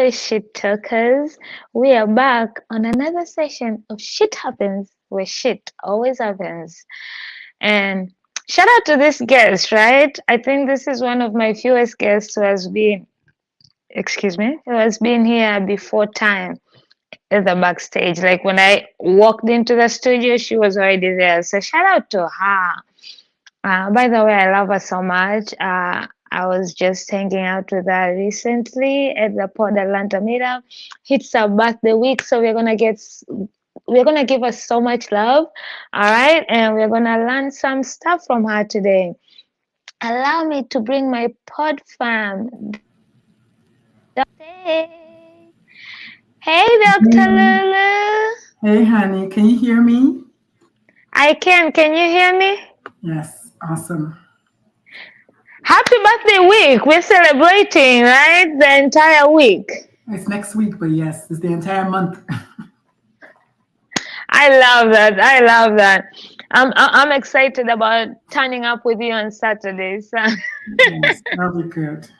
Hello, shit talkers. We are back on another session of Shit Happens, where shit always happens. And shout out to this guest, right? I think this is one of my fewest guests who has been here before time at the backstage. Like when I walked into the studio, she was already there. So shout out to her. By the way, I love her so much. I was just hanging out with her recently at the Pod Atlanta meetup. It's her birthday week, so we're gonna give her so much love, all right? And we're gonna learn some stuff from her today. Allow me to bring my pod fam. Hey, hey, Dr. Hey, Lulu. hey, honey, can you hear me? I can. Can you hear me? Yes, awesome. Happy birthday week. We're celebrating, right? The entire week. It's next week, but yes, it's the entire month. I love that. I love that. I'm excited about turning up with you on Saturdays. Yes, that'll be good.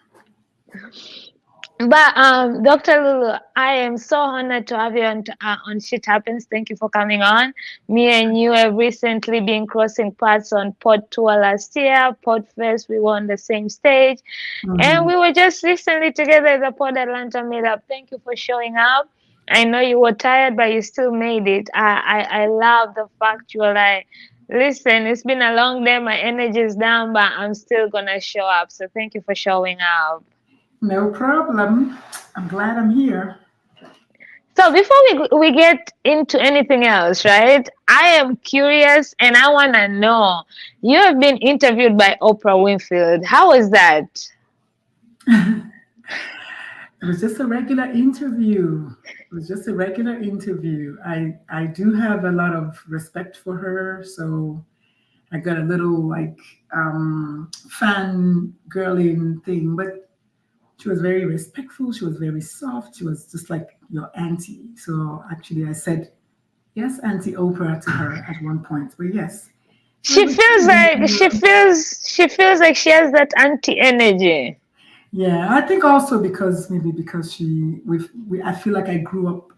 But Dr. Lulu, I am so honored to have you on Shit Happens. Thank you for coming on. Me and you have recently been crossing paths on Pod Tour last year. Pod Fest, we were on the same stage. And Mhm. we were just recently together at the Pod Atlanta meetup. Thank you for showing up. I know you were tired, but you still made it. I love the fact you were like, listen, it's been a long day. My energy is down, but I'm still going to show up. So thank you for showing up. No problem. I'm glad I'm here. So before we get into anything else, right? I am curious and I want to know. You have been interviewed by Oprah Winfrey. How was that? It was just a regular interview. It was just a regular interview. I do have a lot of respect for her, so I got a little like fan girling thing, but she was very respectful. She was very soft. She was just like your auntie. So actually, I said yes, Auntie Oprah to her at one point. But yes, she was She a feels like she feels like she has that anti energy. yeah. I think also because maybe because I feel like I grew up.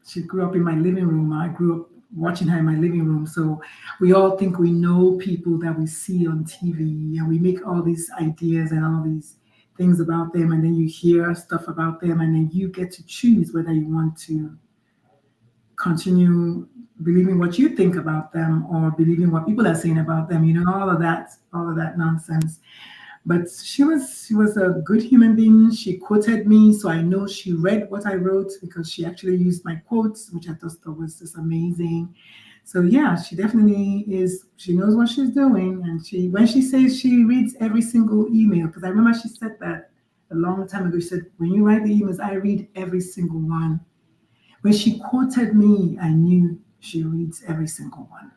She grew up in my living room. I grew up watching her in my living room. So we all think we know people that we see on TV, and we make all these ideas and all these things about them, and then you hear stuff about them, and then you get to choose whether you want to continue believing what you think about them or believing what people are saying about them, all of that nonsense. But she was a good human being. She quoted me, so I know she read what I wrote because she actually used my quotes, which I thought was just amazing. So yeah, she definitely is. She knows what she's doing, and she when she says she reads every single email, because I remember she said that a long time ago. She said, "When you write the emails, I read every single one." When she quoted me, I knew she reads every single one.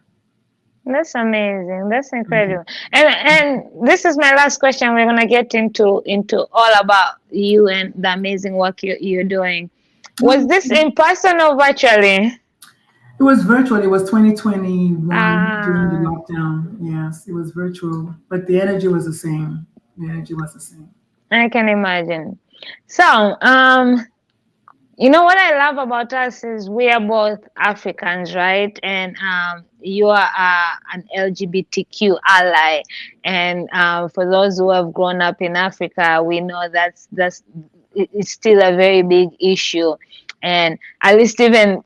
That's amazing. That's Mhm. incredible. And this is my last question. We're gonna get into all about you and the amazing work you're doing. Was this Okay. in person or virtually? It was virtual. It was 2021 during the Uh, lockdown. Yes, it was virtual, but the energy was the same. The energy was the same. I can imagine. So, you know what I love about us is we are both Africans, right? And you are an LGBTQ ally. And for those who have grown up in Africa, we know it's still a very big issue. And at least even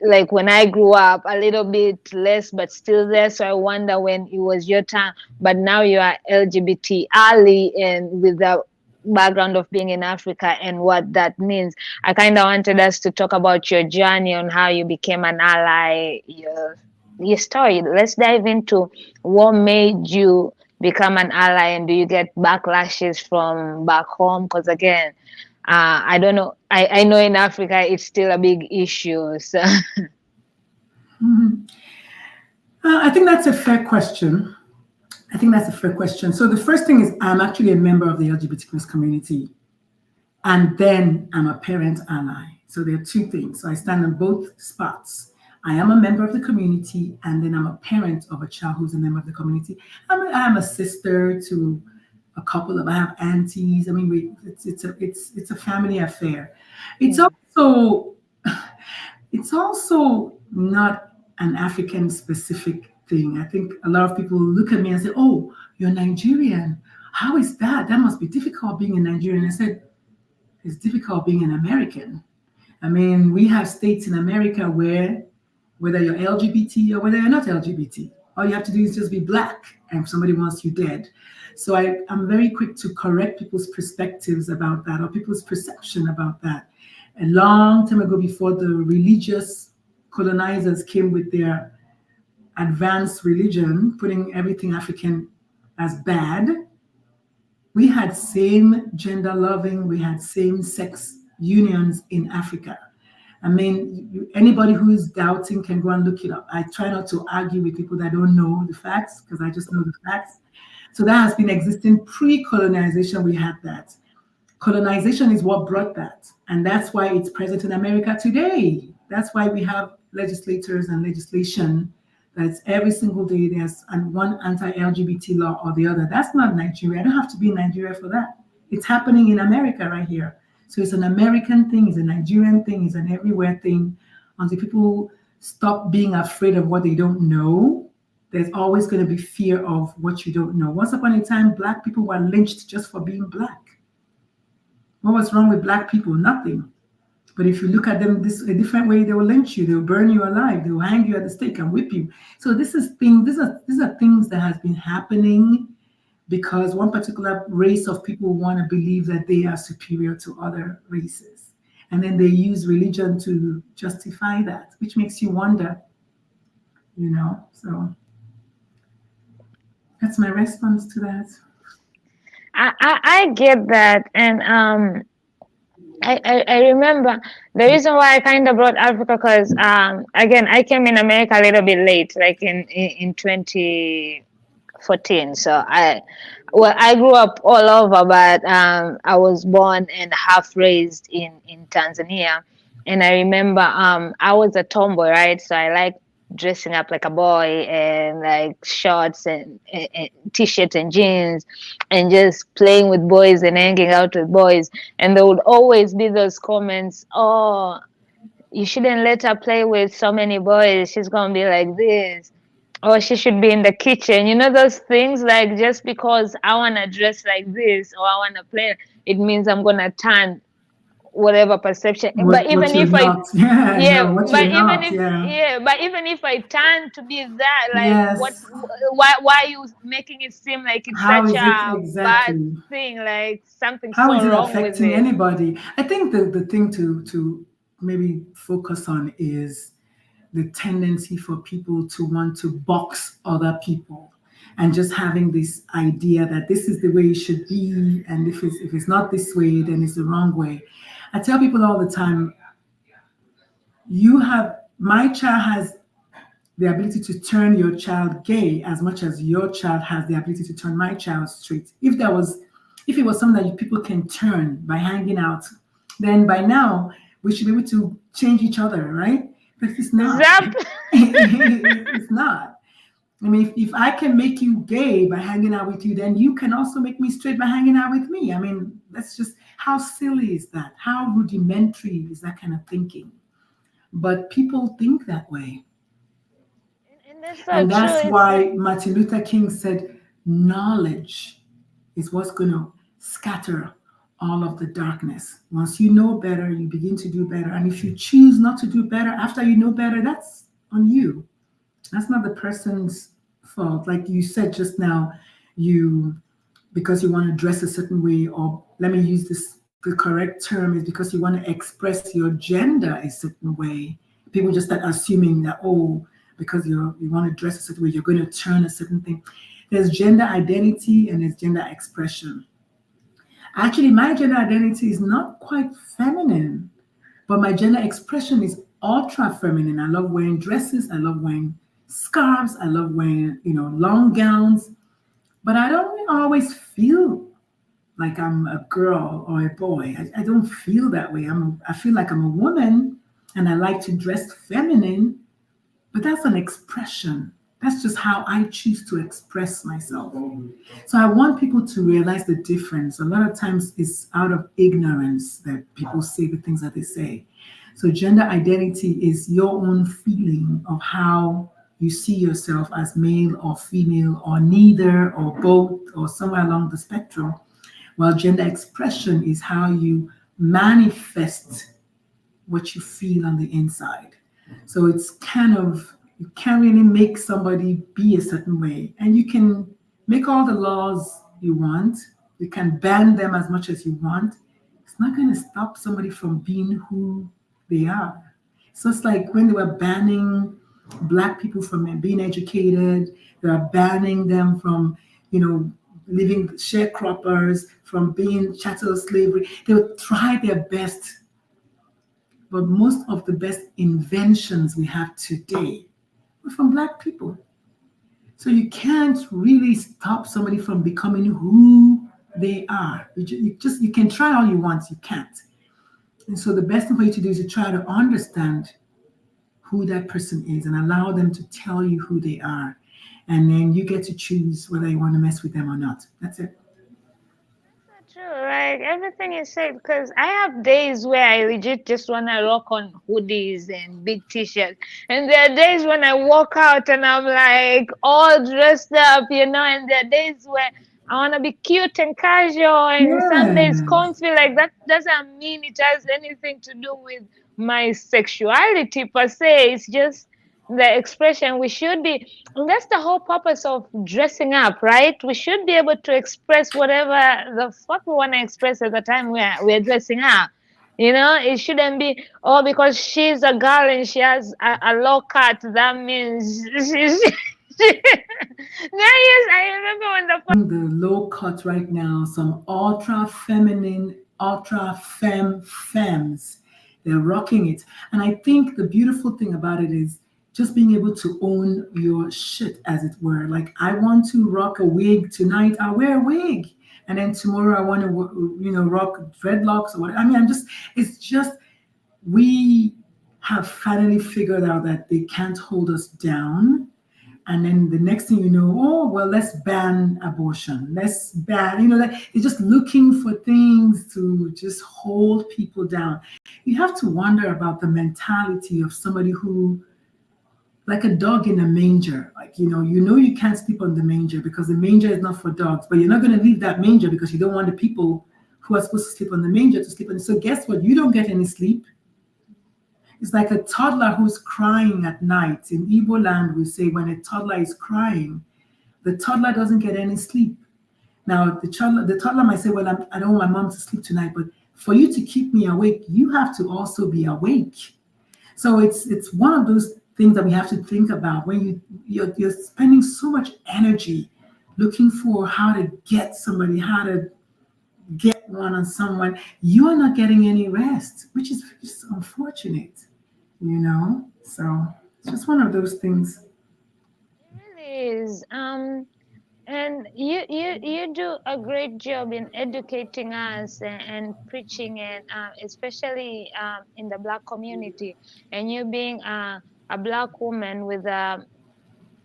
like when I grew up, a little bit less, but still there. So I wonder when it was your time. But now you are LGBT ally, and with the background of being in Africa and what that means. I kind of wanted us to talk about your journey on how you became an ally, your story. Let's dive into what made you become an ally, and do you get backlashes from back home? Because again, I don't know. I know in Africa it's still a big issue. So Mhm. I think that's a fair question. I think that's a fair question. So the first thing is I'm actually a member of the LGBTQ community, and then I'm a parent ally. So there are two things. So I stand on both spots. I am a member of the community, and then I'm a parent of a child who's a member of the community. I'm a sister to I have aunties. I mean, it's a family affair. It's Mm. also it's also not an African specific thing. I think a lot of people look at me and say, "Oh, you're Nigerian. How is that? That must be difficult being a Nigerian." I said, "It's difficult being an American." I mean, we have states in America where whether you're LGBT or whether you're not LGBT, all you have to do is just be black and somebody wants you dead. So I'm very quick to correct people's perspectives about that or people's perception about that. A long time ago, before the religious colonizers came with their advanced religion, putting everything African as bad, we had same gender loving, we had same sex unions in Africa. I mean, anybody who is doubting can go and look it up. I try not to argue with people that don't know the facts because I just know the facts. So that has been existing pre-colonization. We had that. Colonization is what brought that. And that's why it's present in America today. That's why we have legislators and legislation that's every single day there's one anti-LGBT law or the other. That's not Nigeria. I don't have to be in Nigeria for that. It's happening in America right here. So it's an American thing, it's a Nigerian thing, it's an everywhere thing. Until people stop being afraid of what they don't know, there's always going to be fear of what you don't know. Once upon a time, Black people were lynched just for being Black. What was wrong with Black people? Nothing. But if you look at them a different way, they will lynch you, they will burn you alive, they will hang you at the stake and whip you. So these are things that has been happening because one particular race of people want to believe that they are superior to other races. And then they use religion to justify that, which makes you wonder, So that's my response to that. I get that, and I remember the reason why I kind of brought Africa because again I came in America a little bit late, like in 2014. So I grew up all over, but I was born and half raised in Tanzania, and I remember I was a tomboy, right? So I like dressing up like a boy and like shorts and t-shirts and jeans and just playing with boys and hanging out with boys, and there would always be those comments, oh, you shouldn't let her play with so many boys, she's gonna be like this, or she should be in the kitchen, those things, like just because I want to dress like this or I want to play, it means I'm gonna turn whatever perception. But What even you're if I not. Yeah, yeah no, what but you're even not. if Yeah. yeah but even if I turn to be that, like what's Yes. why are you making it seem like it's How such is it a bad exactly? thing, like something How so is it wrong with affecting it? anybody? I think the thing to maybe focus on is the tendency for people to want to box other people and just having this idea that this is the way it should be, and if it's not this way, then it's the wrong way. I tell people all the time, my child has the ability to turn your child gay as much as your child has the ability to turn my child straight. If it was something that people can turn by hanging out, then by now we should be able to change each other, right? But it's not. Zap. It's not. I mean, if I can make you gay by hanging out with you, then you can also make me straight by hanging out with me. I mean, that's just how silly is that? How rudimentary is that kind of thinking? But people think that way. And that's so And true. that's It's why Martin Luther King said, knowledge is what's going to scatter all of the darkness. Once you know better, you begin to do better. And if you choose not to do better after you know better, that's on you. That's not the person's fault. Like you said just now, because you want to dress a certain way, or let me use the correct term is because you want to express your gender a certain way. People just start assuming that, oh, because you want to dress a certain way, you're going to turn a certain thing. There's gender identity and there's gender expression. Actually, my gender identity is not quite feminine, but my gender expression is ultra feminine. I love wearing dresses. I love wearing scarves. I love wearing, long gowns. But I don't always feel like I'm a girl or a boy. I don't feel that way. I feel like I'm a woman and I like to dress feminine, but that's an expression. That's just how I choose to express myself. So I want people to realize the difference. A lot of times it's out of ignorance that people say the things that they say. So gender identity is your own feeling of how you see yourself as male or female or neither or both or somewhere along the spectrum. While gender expression is how you manifest what you feel on the inside. So it's kind of, you can't really make somebody be a certain way. And you can make all the laws you want, you can ban them as much as you want. It's not going to stop somebody from being who they are. So it's like when they were banning Black people from being educated, they were banning them from, you know, living sharecroppers, from being chattel slavery. They would try their best, but most of the best inventions we have today were from Black people. So you can't really stop somebody from becoming who they are. You can try all you want, you can't. And so the best thing for you to do is to try to understand who that person is and allow them to tell you who they are. And then you get to choose whether you want to mess with them or not. That's it. True, like everything you said, because I have days where I legit just want to rock on hoodies and big t-shirts, and there are days when I walk out and I'm like all dressed up, and there are days where I want to be cute and casual, and some days Yeah. comfy. Like that doesn't mean it has anything to do with my sexuality per se. It's just the expression. We should be, and that's the whole purpose of dressing up, right? We should be able to express whatever the fuck we want to express at the time we're dressing up. It shouldn't be, oh, because she's a girl and she has a low cut, that means she's. Yes, I remember when The low cut right now, some ultra feminine, ultra femmes. They're rocking it. And I think the beautiful thing about it is just being able to own your shit, as it were. Like, I want to rock a wig tonight, I'll wear a wig. And then tomorrow I want to, rock dreadlocks or whatever. I mean, it's just, we have finally figured out that they can't hold us down. And then the next thing you know, oh, well, let's ban abortion. Let's ban, like they're just looking for things to just hold people down. You have to wonder about the mentality of somebody who, like a dog in a manger, like, you can't sleep on the manger because the manger is not for dogs, but you're not going to leave that manger because you don't want the people who are supposed to sleep on the manger to sleep on it. So guess what? You don't get any sleep. It's like a toddler who's crying at night. In Igbo land, we say when a toddler is crying, the toddler doesn't get any sleep. Now, the toddler might say, well, I don't want my mom to sleep tonight, but for you to keep me awake, you have to also be awake. So it's one of those things that we have to think about when you're spending so much energy looking for how to get somebody, how to get one on someone. You are not getting any rest, which is just unfortunate. So it's just one of those things. it really is. And you do a great job in educating us and preaching it, especially in the Black community. And you being a Black woman with a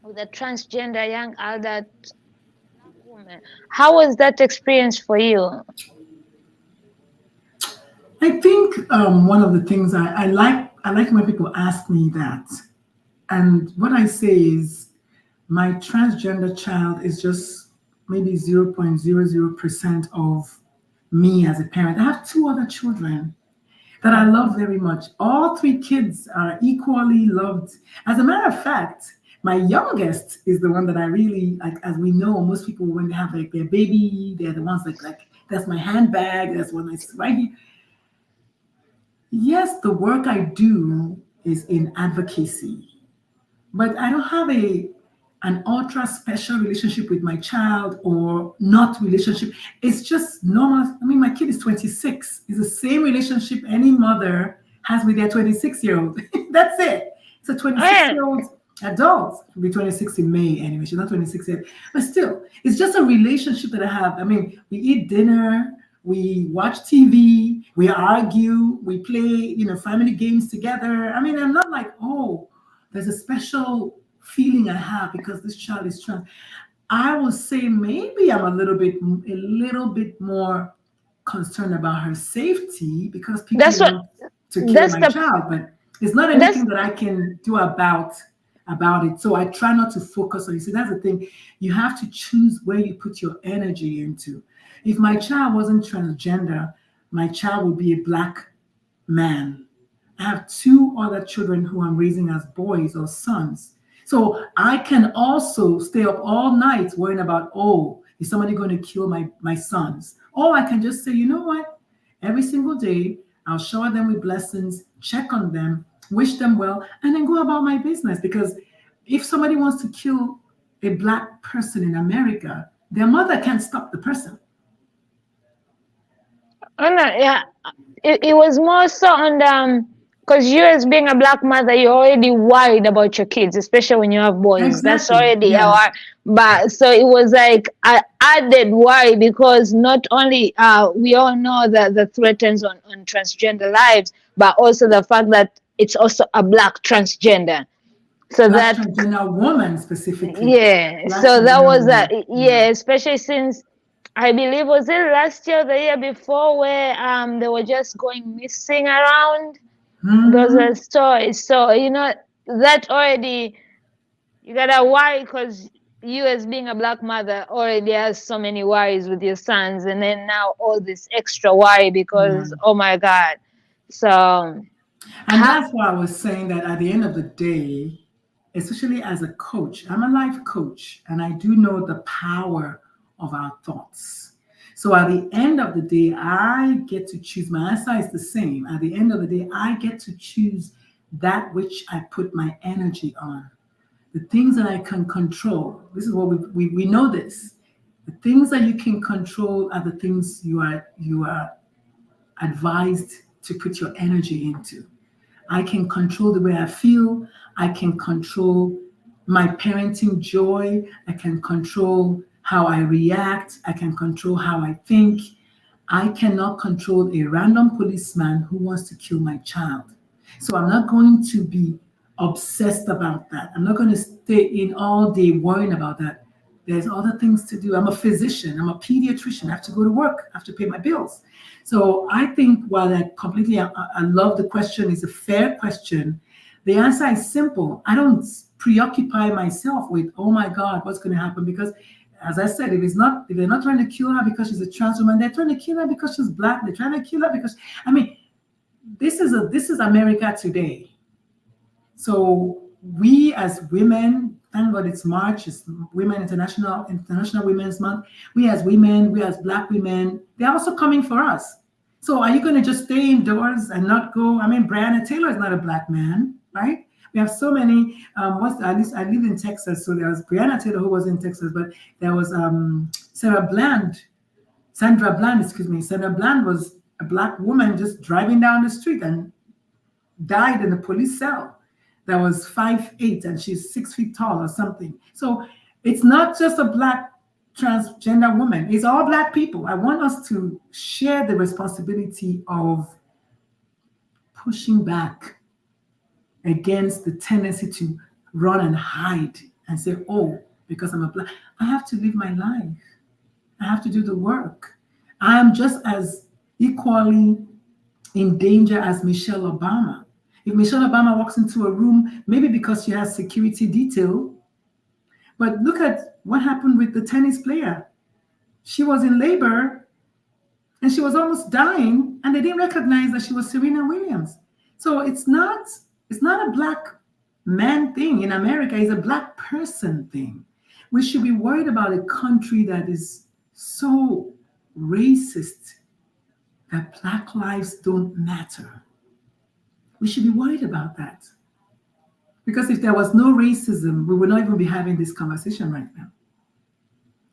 transgender young adult Black woman, how was that experience for you? I think one of the things I like when people ask me that, and what I say is my transgender child is just maybe 0.00% of me as a parent. I have two other children that I love very much. All three kids are equally loved. As a matter of fact, my youngest is the one that I really like. As we know, most people when they have like their baby, they're the ones like that's my handbag. That's one I right here. Yes, the work I do is in advocacy, but I don't have an ultra special relationship with my child or not relationship. It's just normal. I mean, my kid is 26. It's the same relationship any mother has with their 26-year-old. That's it. It's a 26-year-old adult. She'll be 26 in May anyway. She's not 26 yet. But still, it's just a relationship that I have. I mean, we eat dinner, we watch TV, we argue, we play, family games together. I mean, I'm not like, oh, there's a special feeling I have because this child is trans. I will say maybe I'm a little bit more concerned about her safety because people That's what want to kill that's my the child, but it's not that's anything that I can do about it. So I try not to focus on it. See, that's the thing. You have to choose where you put your energy into. If my child wasn't transgender, my child would be a black man. I have two other children who I'm raising as boys or sons. So I can also stay up all night worrying about, oh, is somebody going to kill my sons? Or I can just say, you know what? Every single day, I'll shower them with blessings, check on them, wish them well, and then go about my business. Because if somebody wants to kill a black person in America, their mother can't stop the person. oh no, yeah. It was more so on the because you as being a black mother, you're already worried about your kids, especially when you have boys. That's Exactly. already Yes. our but so it was like I added worry because not only we all know that the threats on transgender lives, but also the fact that it's also a black transgender. So Black that transgender woman specifically. yeah, Black so that transgender was a woman. Yeah. yeah, especially since I believe was it last year or the year before where they were just going missing around those are Hmm. stories. So that already you gotta worry because you as being a black mother already has so many worries with your sons, and then now all this extra worry Yeah. because oh my god. So And how that's why I was saying that at the end of the day, especially as a coach, I'm a life coach, and I do know the power of our thoughts. So at the end of the day, I get to choose. My answer is the same. At the end of the day, I get to choose that which I put my energy on. The things that I can control. This is what we know this. The things that you can control are the things you are advised to put your energy into. I can control the way I feel. I can control my parenting joy. I can control how I react. I can control how I think. I cannot control a random policeman who wants to kill my child. So I'm not going to be obsessed about that. I'm not going to stay in all day worrying about that. There's other things to do. I'm a physician. I'm a pediatrician. I have to go to work. I have to pay my bills. So I think while I love the question, it's a fair question. The answer is simple. I don't preoccupy myself with, oh my God, what's going to happen? Because as I said, if they're not trying to kill her because she's a trans woman, they're trying to kill her because she's black. They're trying to kill her because I mean, this is America today. So we as women, thank God it's March, it's Women International Women's Month. We as women, we as black women, they're also coming for us. So are you going to just stay indoors and not go? I mean, Breonna Taylor is not a black man, right? We have so many. At least I live in Texas, so there was Breonna Taylor who was in Texas, but there was Sandra Bland, excuse me. Sandra Bland was a black woman just driving down the street and died in a police cell that was 5'8" and she's 6 feet tall or something. So it's not just a black transgender woman, it's all black people. I want us to share the responsibility of pushing back against the tendency to run and hide and say, oh, because I'm a black, I have to live my life. I have to do the work. I am just as equally in danger as Michelle Obama. If Michelle Obama walks into a room, maybe because she has security detail, but look at what happened with the tennis player. She was in labor and she was almost dying, and they didn't recognize that she was Serena Williams. So it's not a black man thing in America, it's a black person thing. We should be worried about a country that is so racist that black lives don't matter. We should be worried about that. Because if there was no racism, we would not even be having this conversation right now.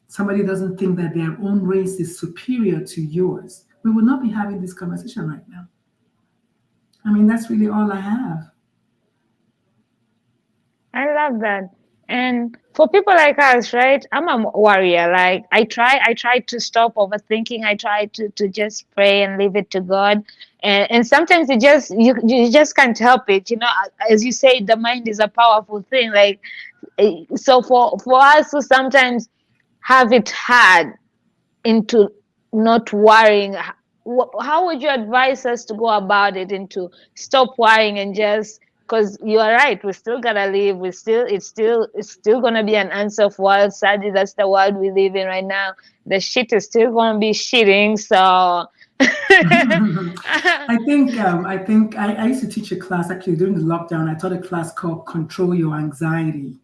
Somebody doesn't think that their own race is superior to yours, we would not be having this conversation right now. I mean, that's really all I have. I love that. And for people like us, right? I'm a warrior. Like I try to stop overthinking. I try to just pray and leave it to God. And sometimes you just can't help it. As you say, the mind is a powerful thing. Like So for us to sometimes have it hard into not worrying, how would you advise us to go about it, into stop worrying and just, because you are right, we still gotta live, it's still gonna be an answer for world. Sadly, that's the world we live in right now. The shit is still gonna be shitting, so I used to teach a class actually during the lockdown. I taught a class called Control Your Anxiety.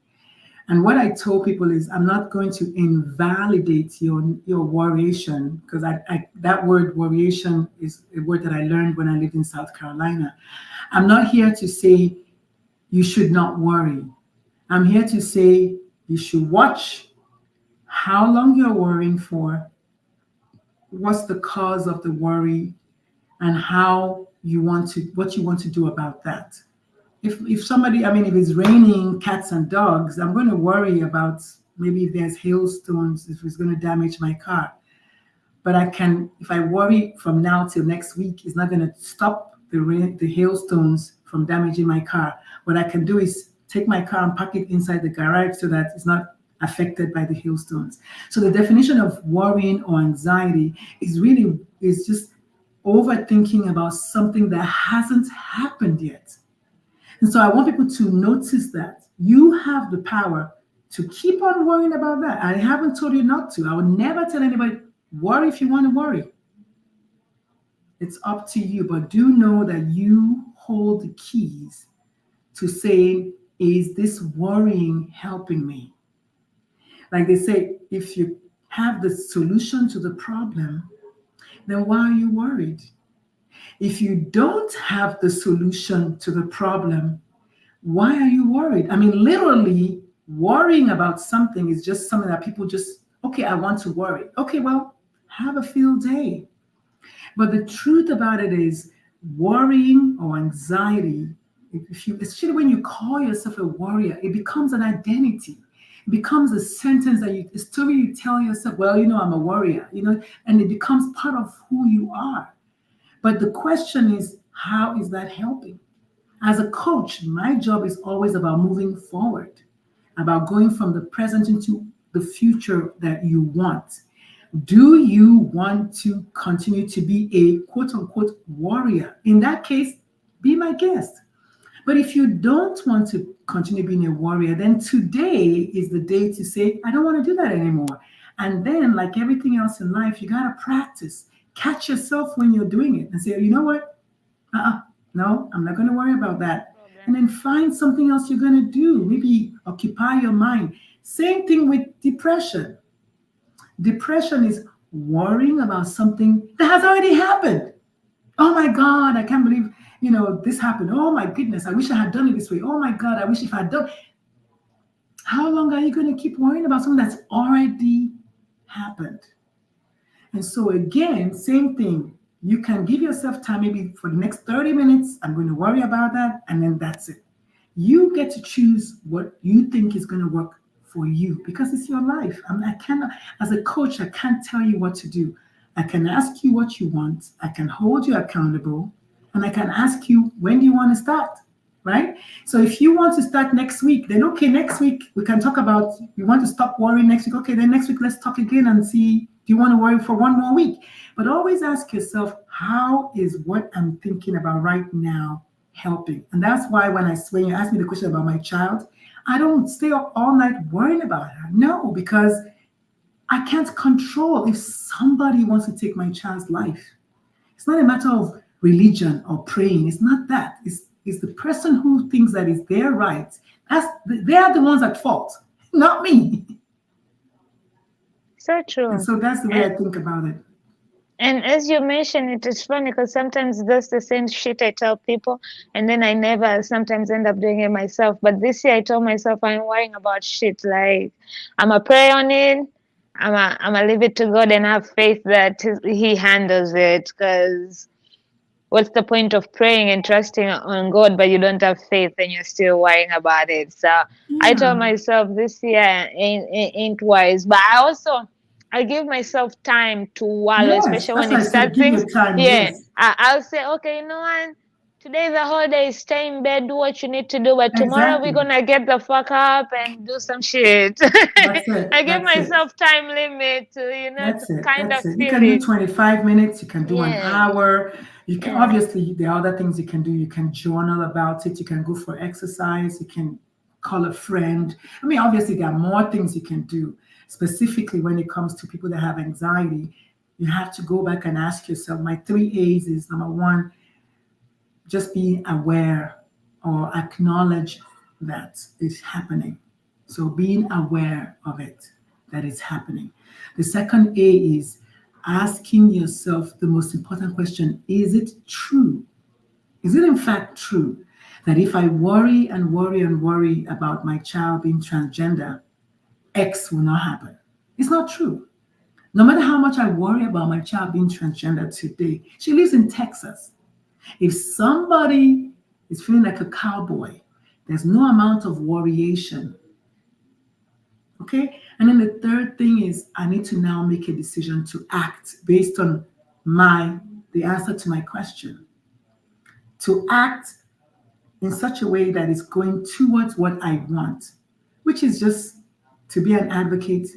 And what I told people is, I'm not going to invalidate your worryation, because that word worryation is a word that I learned when I lived in South Carolina. I'm not here to say you should not worry. I'm here to say you should watch how long you're worrying for, what's the cause of the worry, and what you want to do about that. If somebody, I mean, if it's raining cats and dogs, I'm going to worry about maybe if there's hailstones, if it's going to damage my car. But if I worry from now till next week, it's not going to stop the hailstones from damaging my car. What I can do is take my car and park it inside the garage so that it's not affected by the hailstones. So the definition of worrying or anxiety is just overthinking about something that hasn't happened yet. And so I want people to notice that you have the power to keep on worrying about that. I haven't told you not to. I would never tell anybody, worry if you want to worry. It's up to you. But do know that you hold the keys to saying, is this worrying helping me? Like they say, if you have the solution to the problem, then why are you worried? If you don't have the solution to the problem, why are you worried? I mean, literally, worrying about something is just something that people just, okay, I want to worry. Okay, well, have a field day. But the truth about it is, worrying or anxiety, especially when you call yourself a warrior, it becomes an identity. It becomes a sentence a story you tell yourself, well, I'm a warrior, and it becomes part of who you are. But the question is, how is that helping? As a coach, my job is always about moving forward, about going from the present into the future that you want. Do you want to continue to be a quote unquote warrior? In that case, be my guest. But if you don't want to continue being a warrior, then today is the day to say, I don't want to do that anymore. And then, like everything else in life, you got to practice. Catch yourself when you're doing it and say, you know what? No, I'm not going to worry about that. And then find something else you're going to do. Maybe occupy your mind. Same thing with depression. Depression is worrying about something that has already happened. Oh my God, I can't believe, this happened. Oh my goodness, I wish I had done it this way. Oh my God, I wish if I had done. How long are you going to keep worrying about something that's already happened? And so again, same thing. You can give yourself time, maybe for the next 30 minutes, I'm going to worry about that, and then that's it. You get to choose what you think is going to work for you, because it's your life. I cannot, as a coach, I can't tell you what to do. I can ask you what you want. I can hold you accountable, and I can ask you, when do you want to start? Right? So if you want to start next week, then okay, next week we can talk about, you want to stop worrying next week. Okay, then next week let's talk again and see, do you want to worry for one more week? But always ask yourself, how is what I'm thinking about right now helping? And that's why when you ask me the question about my child, I don't stay up all night worrying about her. No, because I can't control if somebody wants to take my child's life. It's not a matter of religion or praying. It's not that. It's the person who thinks that it's their right. They are the ones at fault, not me. So true. And so that's the way I think about it. And as you mentioned, it is funny because sometimes that's the same shit I tell people, and then I never sometimes end up doing it myself. But this year I told myself I'm worrying about shit. Like, I'm a pray on it. I'm a leave it to God and have faith that He handles it. Because what's the point of praying and trusting on God, but you don't have faith and you're still worrying about it? So I told myself this year ain't wise. But I give myself time to wallow, Yes, especially that's when why I it said starts give things. your time. Yeah, Yes. I'll say, okay, you know what? today the whole day, stay in bed, do what you need to do, but tomorrow we're Exactly. gonna get the fuck up and do some shit. That's it. I give That's it. myself time limit to That's it. kind of That's it. You feel can do it. 25 minutes. You can do an Yeah, hour. You can, yeah, obviously, there are other things you can do. You can journal about it. You can go for exercise. You can call a friend. I mean, obviously, there are more things you can do. Specifically, when it comes to people that have anxiety, you have to go back and ask yourself. My 3 A's is number one, just be aware or acknowledge that it's happening. So being aware of it, that it's happening. The second A is asking yourself the most important question: is it true? Is it in fact true that if I worry and worry and worry about my child being transgender, X will not happen? It's not true. No matter how much I worry about my child being transgender today, she lives in Texas. If somebody is feeling like a cowboy, there's no amount of worryation. Okay? And then the third thing is I need to now make a decision to act based on the answer to my question. To act in such a way that is going towards what I want, which is just to be an advocate,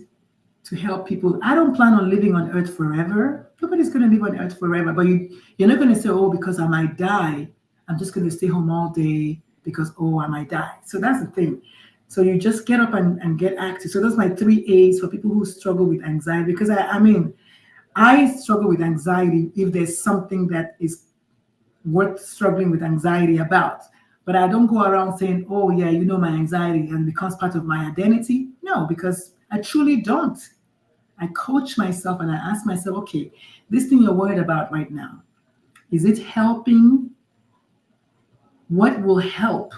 to help people. I don't plan on living on earth forever. Nobody's going to live on earth forever. But you're not going to say, oh, because I might die, I'm just going to stay home all day because, oh, I might die. So that's the thing. So you just get up and get active. So those are my 3 A's for people who struggle with anxiety. Because I mean, I struggle with anxiety if there's something that is worth struggling with anxiety about. But I don't go around saying, oh, yeah, you know my anxiety and it becomes part of my identity. No, because I truly don't. I coach myself and I ask myself, okay, this thing you're worried about right now, is it helping? What will help?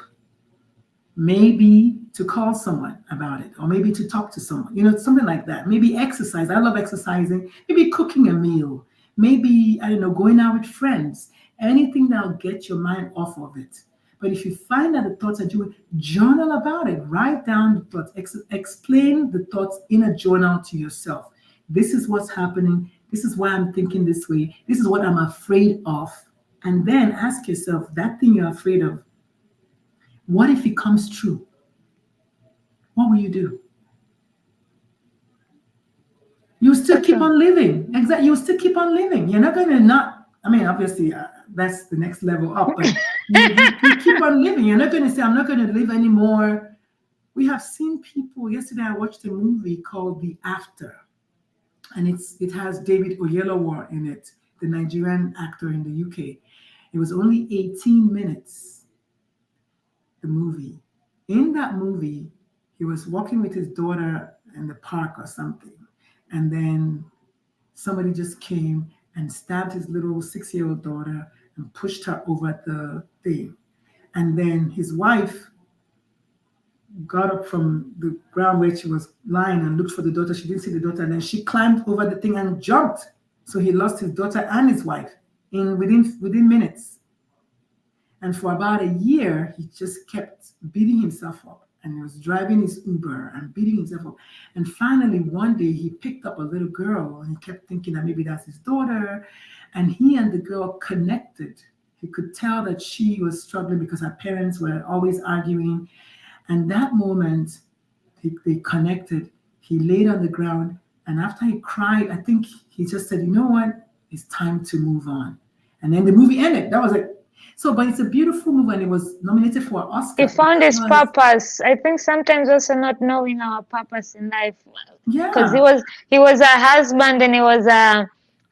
Maybe to call someone about it, or maybe to talk to someone, something like that. Maybe exercise. I love exercising. Maybe cooking a meal. Maybe, I don't know, going out with friends. Anything that'll get your mind off of it. But if you find that the thoughts are doing, journal about it. Write down the thoughts. Explain the thoughts in a journal to yourself. This is what's happening. This is why I'm thinking this way. This is what I'm afraid of. And then ask yourself, that thing you're afraid of, what if it comes true? What will you do? You still for keep sure. on living. Exactly. You still keep on living. You're not going to not, I mean, obviously, that's the next level up, but you keep on living. You're not going to say, I'm not going to live anymore. We have seen people. Yesterday, I watched a movie called The After, and it has David Oyelowo in it, the Nigerian actor in the UK. It was only 18 minutes, the movie. In that movie, he was walking with his daughter in the park or something. And then somebody just came and stabbed his little 6-year-old daughter and pushed her over the thing. And then his wife got up from the ground where she was lying and looked for the daughter. She didn't see the daughter. And then she climbed over the thing and jumped. So he lost his daughter and his wife within minutes. And for about a year, he just kept beating himself up and he was driving his Uber and beating himself up. And finally, one day, he picked up a little girl and he kept thinking that maybe that's his daughter. And he and the girl connected. He could tell that she was struggling because her parents were always arguing. And that moment, they connected. He laid on the ground. And after he cried, I think he just said, you know what? It's time to move on. And then the movie ended. That was it. So, but it's a beautiful movie and it was nominated for an He Oscar found his because, purpose. I think sometimes also not knowing our purpose in life, because he yeah, was he was a husband and he was a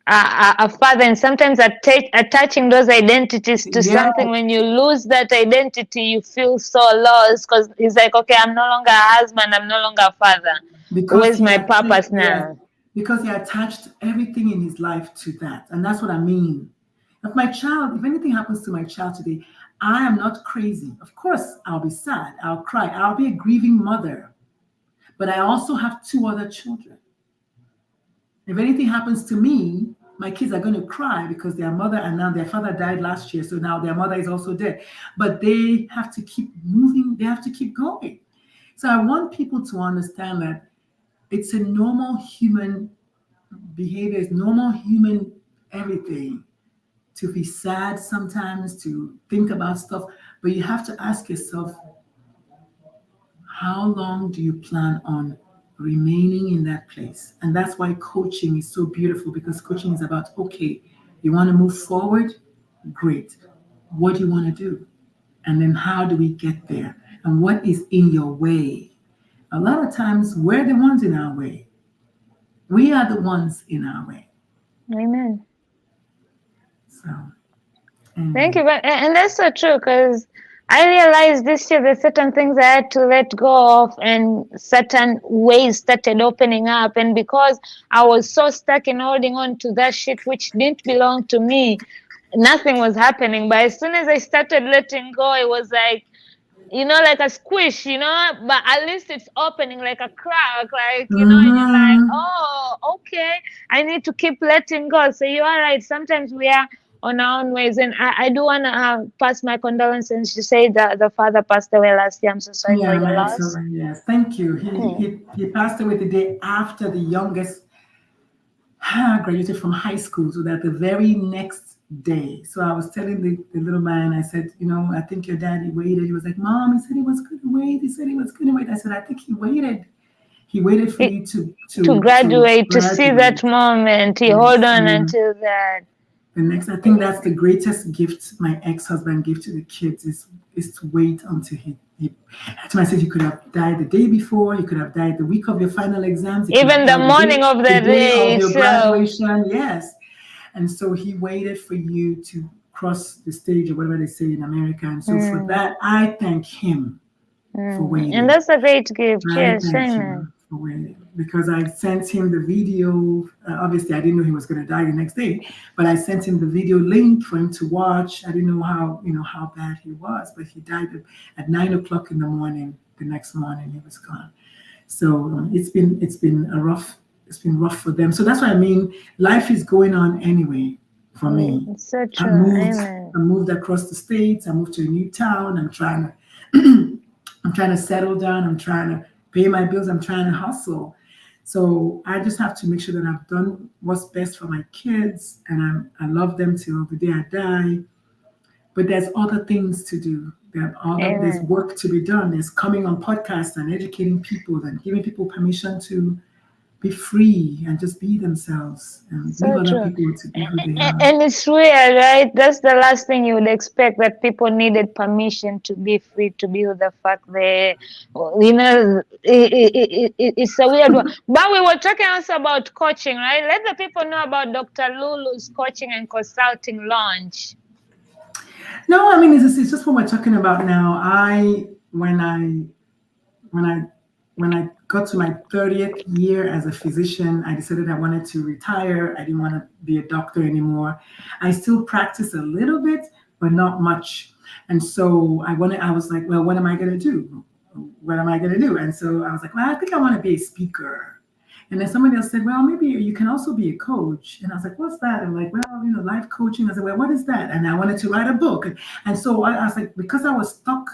father, and sometimes attaching those identities to yeah, something. When you lose that identity, you feel so lost because he's like, okay, I'm no longer a husband, I'm no longer a father. because Where's he my had, purpose yeah, now? because he attached everything in his life to that. And that's what I mean. If anything happens to my child today, I am not crazy. Of course, I'll be sad, I'll cry, I'll be a grieving mother. But I also have 2 other children. If anything happens to me, my kids are going to cry because their mother and now their father died last year. So now their mother is also dead. But they have to keep moving, they have to keep going. So I want people to understand that it's a normal human behavior, it's normal human everything to be sad sometimes, to think about stuff, but you have to ask yourself, how long do you plan on remaining in that place? And that's why coaching is so beautiful, because coaching is about, okay, you want to move forward? Great. What do you want to do? And then how do we get there? And what is in your way? A lot of times we're the ones in our way. We are the ones in our way. Amen. So, Thank you. And that's so true, because I realized this year there's certain things I had to let go of, and certain ways started opening up. And because I was so stuck in holding on to that shit which didn't belong to me, nothing was happening. But as soon as I started letting go, it was like, like a squish, but at least it's opening, like a crack, like, and you're like, oh, okay, I need to keep letting go. So you are right. Sometimes we are on our own ways. And I do want to pass my condolences to say that the father passed away last year. I'm so sorry for your loss. Sorry, yes, thank you. He passed away the day after the youngest graduated from high school, so that the very next day. So I was telling the little man, I said, I think your daddy waited. He was like, Mom, he said he was going to wait. He said he was going to wait. I said, I think he waited. He waited for you to graduate, to see that moment. He held on until that. The next, I think that's the greatest gift my ex-husband gave to the kids is to wait until he I said, you could have died the day before, you could have died the week of your final exams, even the morning of the day of your graduation. Yes. And so he waited for you to cross the stage, or whatever they say in America. And so for that, I thank him for waiting. And that's a great gift. Yes, amen. Because I sent him the video. Obviously, I didn't know he was going to die the next day, but I sent him the video link for him to watch. I didn't know how bad he was, but he died at 9:00 in the morning. The next morning, he was gone. So it's been rough for them. So that's what I mean. Life is going on anyway for me. It's so true. I moved across the states. I moved to a new town. I'm trying to settle down. I'm trying to pay my bills. I'm trying to hustle. So I just have to make sure that I've done what's best for my kids, and I love them till the day I die. But there's other things to do. There's work to be done. There's coming on podcasts and educating people and giving people permission to be free and just be themselves and leave other people to be who they are. And it's weird, right? That's the last thing you would expect, that people needed permission to be free, to be who the fuck they, it's a weird one. But we were talking also about coaching, right? Let the people know about Dr. Lulu's coaching and consulting launch. No, I mean, it's just what we're talking about now. When I got to my 30th year as a physician, I decided I wanted to retire. I didn't want to be a doctor anymore. I still practice a little bit, but not much. And so I was like, well, what am I going to do? What am I going to do? And so I was like, well, I think I want to be a speaker. And then somebody else said, well, maybe you can also be a coach. And I was like, what's that? And like, well, life coaching. I said, well, what is that? And I wanted to write a book. And so I was like, because I was stuck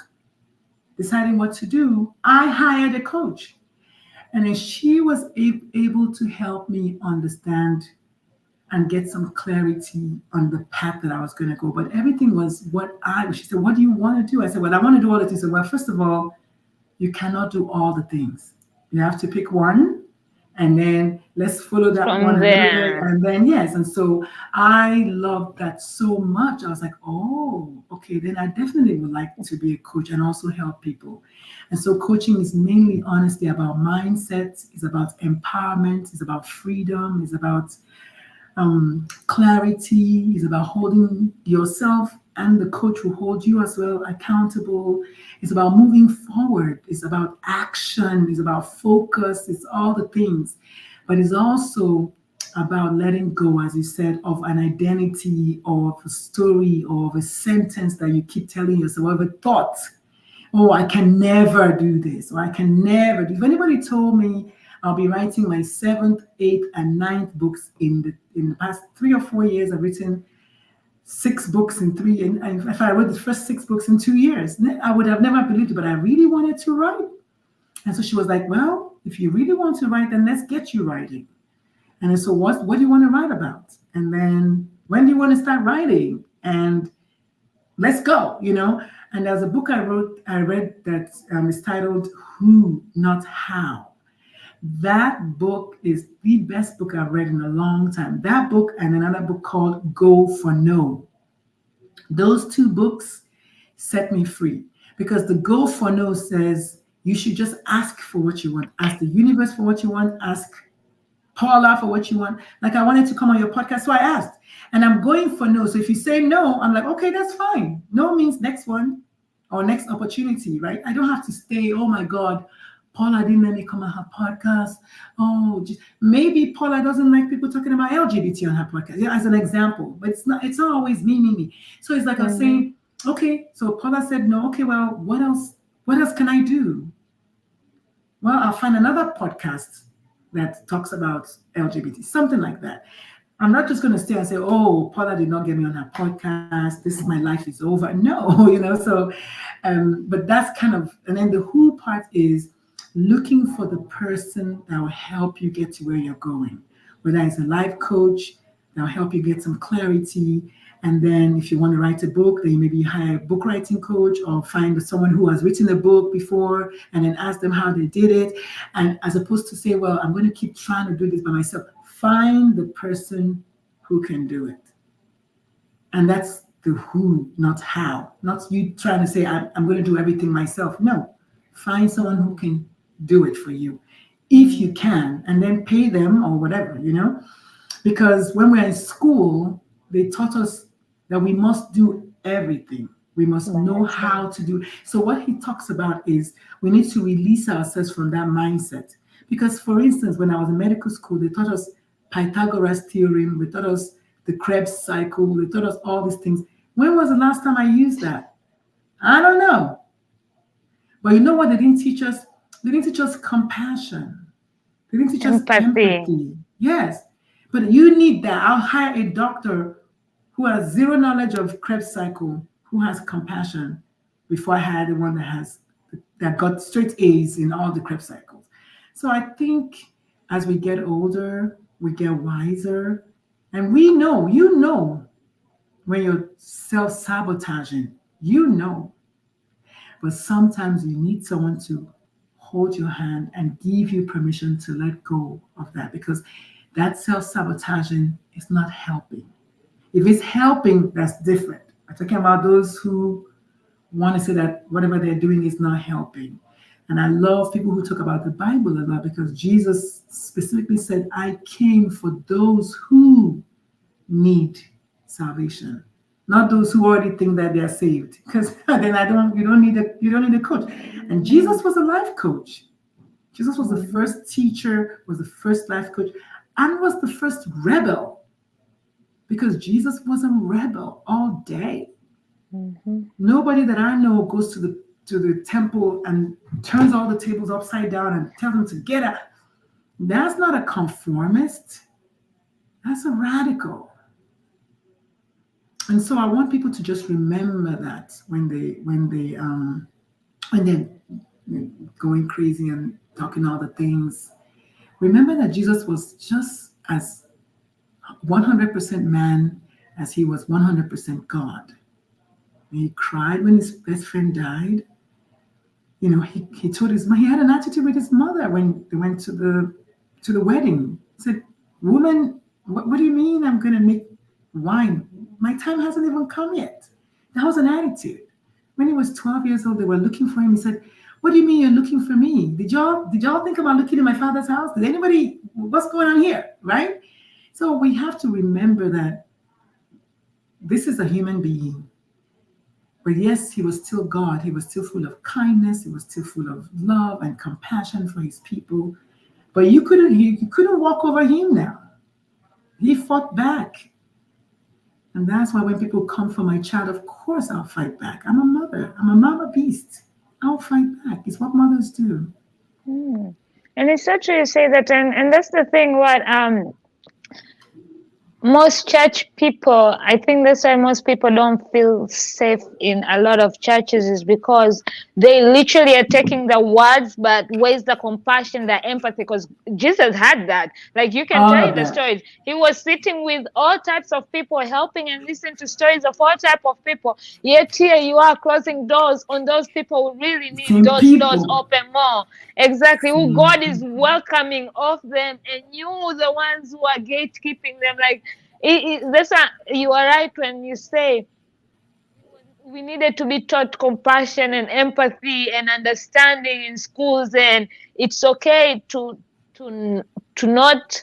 deciding what to do, I hired a coach. And then she was able to help me understand and get some clarity on the path that I was going to go. But everything was she said, what do you want to do? I said, well, I want to do all the things. I said, well, first of all, you cannot do all the things. You have to pick one. And then let's follow that from one there. And then, yes. And so I loved that so much. I was like, oh, okay, then I definitely would like to be a coach and also help people. And so coaching is mainly, honestly, about mindset. It's about empowerment. It's about freedom. It's about clarity. It's about holding yourself, and the coach will hold you as well accountable. It's about moving forward. It's about action. It's about focus. It's all the things. But it's also about letting go, as you said, of an identity or of a story or of a sentence that you keep telling yourself, or of a thought. Oh, I can never do this, or I can never do. If anybody told me I'll be writing my 7th, 8th, and 9th books in the past 3 or 4 years, I've written 6 books in 3, and if I read the first 6 books in 2 years, I would have never believed it, but I really wanted to write. And so she was like, well, if you really want to write, then let's get you writing. And so what do you want to write about? And then When do you want to start writing? And let's go, you know. And there's a book I read that is titled Who, Not How. That book is the best book I've read in a long time. That book and another book called Go for No. Those two books set me free because the Go for No says you should just ask for what you want. Ask the universe for what you want. Ask Paula for what you want. Like I wanted to come on your podcast, so I asked. And I'm going for no. So if you say no, I'm like, okay, that's fine. No means next one or next opportunity, right? I don't have to stay, oh my God, Paula didn't let me come on her podcast. Oh, maybe Paula doesn't like people talking about LGBT on her podcast. Yeah, as an example. But it's not always me. So it's like I'm saying, okay, so Paula said no. Okay, well, what else? What else can I do? Well, I'll find another podcast that talks about LGBT, something like that. I'm not just going to stay and say, oh, Paula did not get me on her podcast. My life is over. No, so, but that's kind of, and then the who part is looking for the person that will help you get to where you're going, whether it's a life coach that will help you get some clarity. And then if you want to write a book, then you maybe hire a book writing coach or find someone who has written a book before and then ask them how they did it. And as opposed to say, well, I'm going to keep trying to do this by myself, find the person who can do it. And that's the who, not how. Not you trying to say, I'm going to do everything myself. No, find someone who can do it for you if you can, and then pay them or whatever, because when we're in school, they taught us that we must do everything. We must know how to do. So what he talks about is we need to release ourselves from that mindset. Because for instance, when I was in medical school, they taught us Pythagoras theorem, they taught us the Krebs cycle, they taught us all these things. When was the last time I used that? I don't know. But you know what they didn't teach us? They didn't teach us compassion. They didn't teach us empathy. Yes. But you need that. I'll hire a doctor who has zero knowledge of Krebs cycle, who has compassion, before I hire the one that got straight A's in all the Krebs cycles. So I think as we get older, we get wiser, and we know, when you're self-sabotaging, but sometimes you need someone to hold your hand and give you permission to let go of that, because that self-sabotaging is not helping. If it's helping, that's different. I'm talking about those who want to say that whatever they're doing is not helping. And I love people who talk about the Bible a lot, because Jesus specifically said, I came for those who need salvation, not those who already think that they're saved. Because then you don't need a coach. And Jesus was a life coach. Jesus was the first teacher, was the first life coach, and was the first rebel. Because Jesus was a rebel all day. Nobody that I know goes to the temple and turns all the tables upside down and tells them to get out. That's not a conformist. That's a radical. And so I want people to just remember that when they're going crazy and talking all the things. Remember that Jesus was just as 100% man as he was 100% God. He cried when his best friend died. He told his mother, he had an attitude with his mother when they went to the wedding. He said, woman, what do you mean I'm going to make wine? My time hasn't even come yet. That was an attitude. When he was 12 years old, they were looking for him. He said, what do you mean you're looking for me? Did y'all think about looking in my father's house? What's going on here, right? So we have to remember that this is a human being. But yes, he was still God. He was still full of kindness. He was still full of love and compassion for his people. But you couldn't walk over him now. He fought back. And that's why when people come for my child, of course I'll fight back. I'm a mother. I'm a mama beast. I'll fight back. It's what mothers do. And it's so true you say that. And that's the thing, most church people, I think that's why most people don't feel safe in a lot of churches, is because they literally are taking the words, but where's the compassion, the empathy? Because Jesus had that. Like, you can All tell you of the that. stories. He was sitting with all types of people, helping and listening to stories of all type of people. Yet here you are closing doors on those people who really need Same those doors people. open more. Exactly. Who Same God is people. welcoming of them, and you, the ones who are gatekeeping them. Like, that's why you are right when you say we needed to be taught compassion and empathy and understanding in schools, and it's okay to to not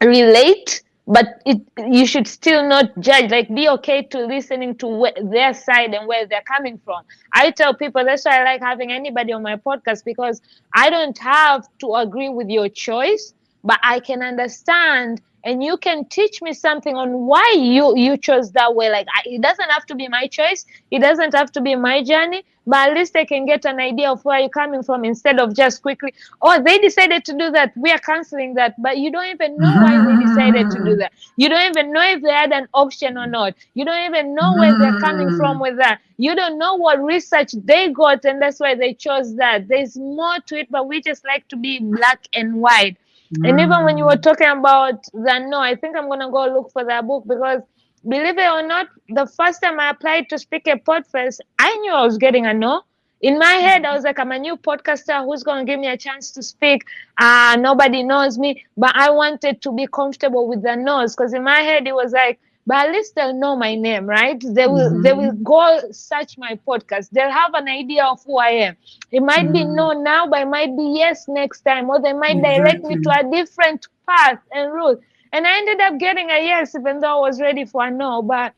relate, but you should still not judge. Like, be okay to listening to their side and where they're coming from. I tell people that's why I like having anybody on my podcast, because I don't have to agree with your choice, but I can understand, and you can teach me something on why you chose that way. Like, it doesn't have to be my choice, it doesn't have to be my journey, but at least I can get an idea of where you're coming from, instead of just quickly, oh, they decided to do that, we are canceling that, but you don't even know why they decided to do that. You don't even know if they had an option or not. You don't even know where they're coming from with that. You don't know what research they got, and that's why they chose that. There's more to it, but we just like to be black and white. And even when you were talking about the no, I think I'm gonna go look for that book, because believe it or not, the first time I applied to speak at Podfest, I knew I was getting a no. In my head, I was like, I'm a new podcaster. Who's going to give me a chance to speak? Nobody knows me. But I wanted to be comfortable with the no's, because in my head, it was like, but at least they'll know my name, right? They will go search my podcast. They'll have an idea of who I am. It might be no now, but it might be yes next time, or they might direct me to Exactly. a different path and route. And I ended up getting a yes, even though I was ready for a no. But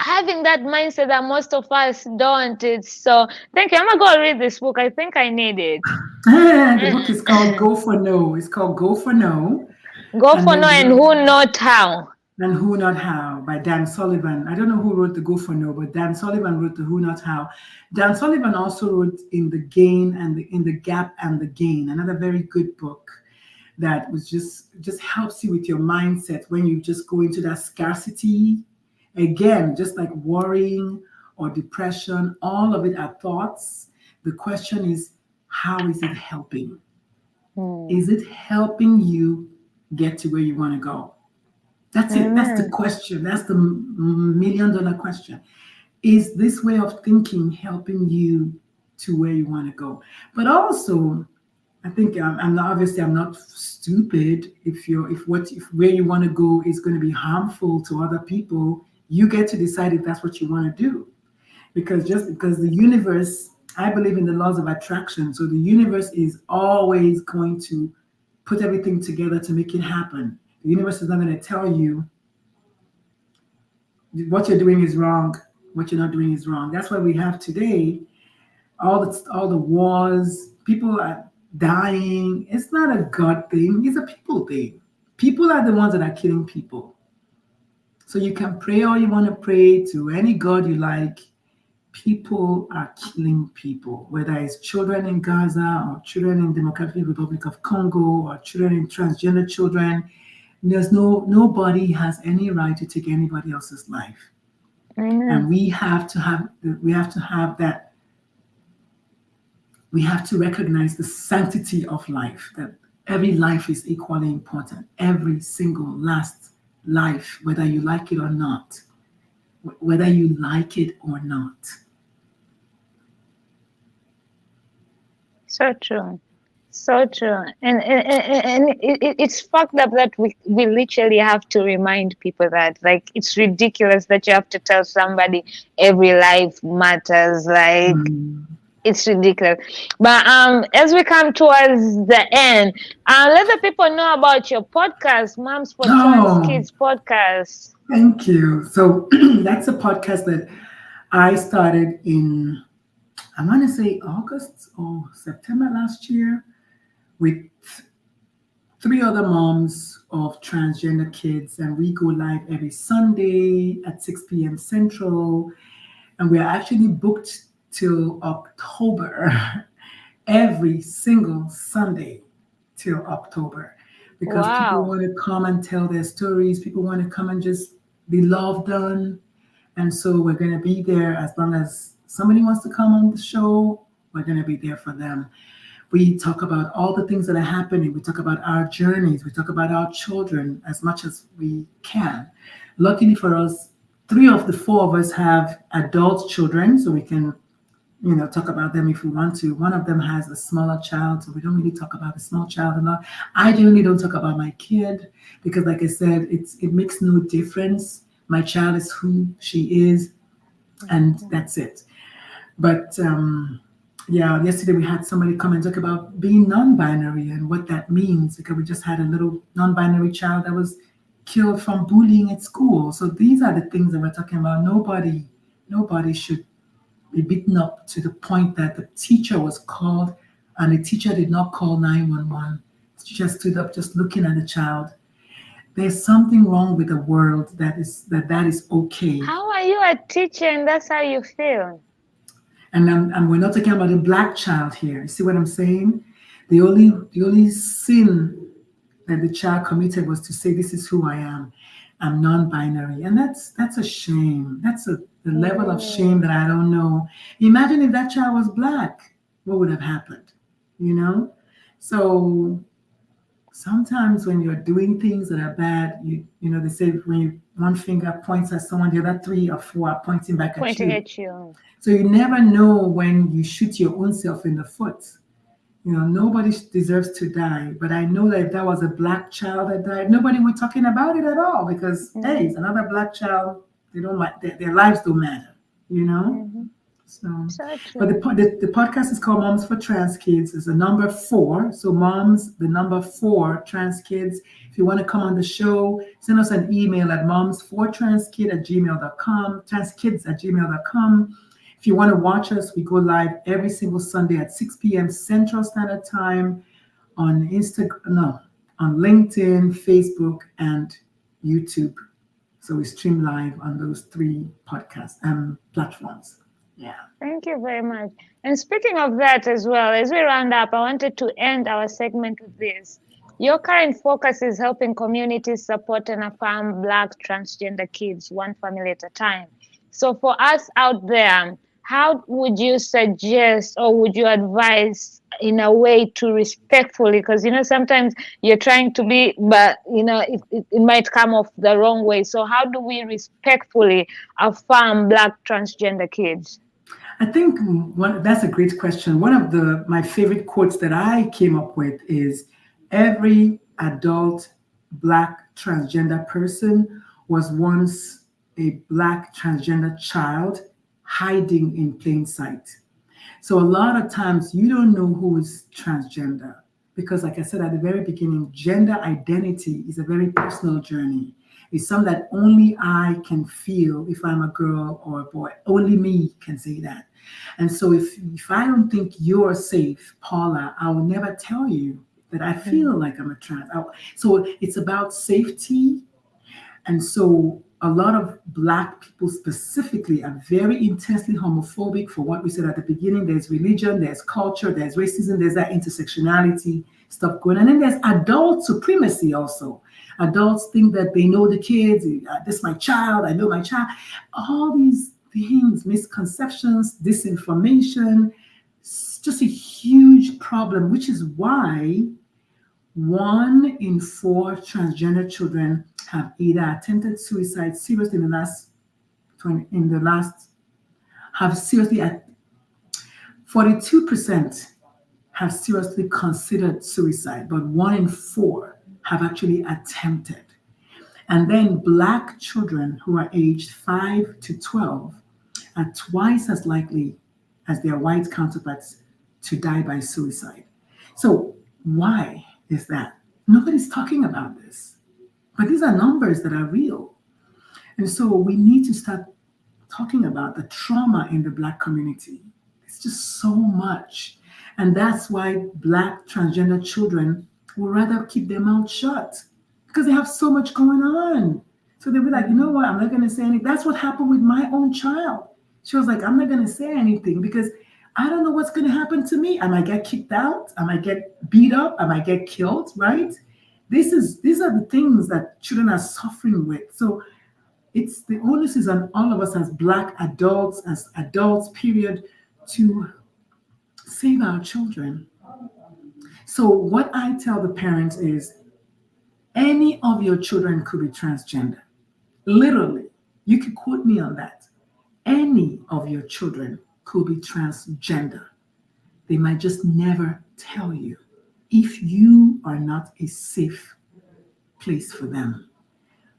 having that mindset that most of us don't, it's so. Thank you. I'm gonna go read this book. I think I need it. The book is called Go for No. It's called Go for No. Go And for no then and who not how. and Who Not How by Dan Sullivan. I don't know who wrote the Go for No, but Dan Sullivan wrote the Who Not How. Dan Sullivan also wrote In the Gain and In the Gap and the Gain, another very good book that was just helps you with your mindset when you just go into that scarcity. Again, just like worrying or depression, all of it are thoughts. The question is, how is it helping? Hmm. Is it helping you get to where you want to go? That's it. That's the Amen. question. That's the $1 million question. Is this way of thinking helping you to where you want to go? But also, I think I'm not, obviously I'm not stupid. If where you want to go is going to be harmful to other people, you get to decide if that's what you want to do. Because just because the universe, I believe in the laws of attraction, so the universe is always going to put everything together to make it happen. The universe is not going to tell you what you're doing is wrong, what you're not doing is wrong. That's why we have today all the wars. People are dying. It's not a God thing. It's a people thing. People are the ones that are killing people. So you can pray all you want to pray to any God you like. People are killing people, whether it's children in Gaza or children in Democratic Republic of Congo or children in transgender children. Nobody has any right to take anybody else's life. And Amen. we have to recognize the sanctity of life, that every life is equally important, every single last life, whether you like it or not, whether you like it or not. So true. So true. And it's fucked up that we literally have to remind people that, like, it's ridiculous that you have to tell somebody every life matters. Like, Mm. it's ridiculous. But as we come towards the end, let the people know about your podcast, Moms for Trans Oh, Kids podcast. thank you. So that's a podcast that I started in, I want to say August or September last year, with three other moms of transgender kids, and we go live every Sunday at 6 p.m. Central. And we are actually booked till October, every single Sunday till October. because people Wow. want to come and tell their stories. People want to come and just be loved on. And so we're going to be there as long as somebody wants to come on the show, we're going to be there for them. We talk about all the things that are happening. We talk about our journeys. We talk about our children as much as we can. Luckily for us, three of the four of us have adult children, so we can, talk about them if we want to. One of them has a smaller child, so we don't really talk about the small child a lot. I generally don't talk about my kid because, like I said, it makes no difference. My child is who she is, and that's it. But yeah, yesterday we had somebody come and talk about being non-binary and what that means, because we just had a little non-binary child that was killed from bullying at school. So these are the things that we're talking about. Nobody should be beaten up to the point that the teacher was called and the teacher did not call 911. The teacher stood up just looking at the child. There's something wrong with the world that is okay. How are you a teacher and that's how you feel? And we're not talking about a black child here. You see what I'm saying? The only sin that the child committed was to say, "This is who I am. I'm non-binary," and that's a shame. That's the level of shame that I don't know. Imagine if that child was black, what would have happened? You know. So sometimes when you're doing things that are bad, they say when one finger points at someone, the other three or four are pointing back at Pointing you. at you. So you never know when you shoot your own self in the foot. Nobody deserves to die. But I know that if that was a black child that died, nobody would be talking about it at all because, hey, it's another black child. They don't their lives don't matter, you know? Mm-hmm. So, So but true. the podcast is called Moms for Trans Kids. It's a number 4. So moms, the number 4 trans kids. If you want to come on the show, send us an email at momsfortranskid@gmail.com, transkids@gmail.com. If you want to watch us, we go live every single Sunday at 6 p.m. Central Standard Time on on LinkedIn, Facebook, and YouTube. So we stream live on those 3 podcast platforms. Yeah. Thank you very much. And speaking of that as well, as we round up, I wanted to end our segment with this. Your current focus is helping communities support and affirm Black transgender kids, one family at a time. So for us out there, how would you suggest or would you advise in a way to respectfully, because sometimes you're trying to be, but it might come off the wrong way. So how do we respectfully affirm Black transgender kids? I think that's a great question. One of my favorite quotes that I came up with is, every adult Black transgender person was once a Black transgender child hiding in plain sight. So a lot of times you don't know who is transgender because, like I said at the very beginning, gender identity is a very personal journey. It's something that only I can feel if I'm a girl or a boy. Only me can say that. And so if I don't think you're safe, Paula, I will never tell you that I feel like I'm a trans. So it's about safety. And so a lot of Black people specifically are very intensely homophobic for what we said at the beginning. There's religion, there's culture, there's racism, there's that intersectionality stuff going on. And then there's adult supremacy also. Adults think that they know the kids. This is my child. I know my child. All these things, misconceptions, disinformation, it's just a huge problem, which is why 1 in 4 transgender children have either attempted suicide seriously have seriously 42% have seriously considered suicide, but 1 in 4 have actually attempted. And then Black children who are aged 5 to 12 are twice as likely as their white counterparts to die by suicide. So why is that? Nobody's talking about this. But these are numbers that are real. And so we need to start talking about the trauma in the Black community. It's just so much. And that's why Black transgender children will rather keep their mouth shut because they have so much going on. So they'll be like, you know what, I'm not going to say anything. That's what happened with my own child. She was like, I'm not going to say anything because I don't know what's going to happen to me. I might get kicked out. I might get beat up. I might get killed, right? These are the things that children are suffering with. So it's the onus is on all of us as Black adults, period, to save our children. So what I tell the parents is any of your children could be transgender. Literally, you could quote me on that. Any of your children could be transgender. They might just never tell you if you are not a safe place for them,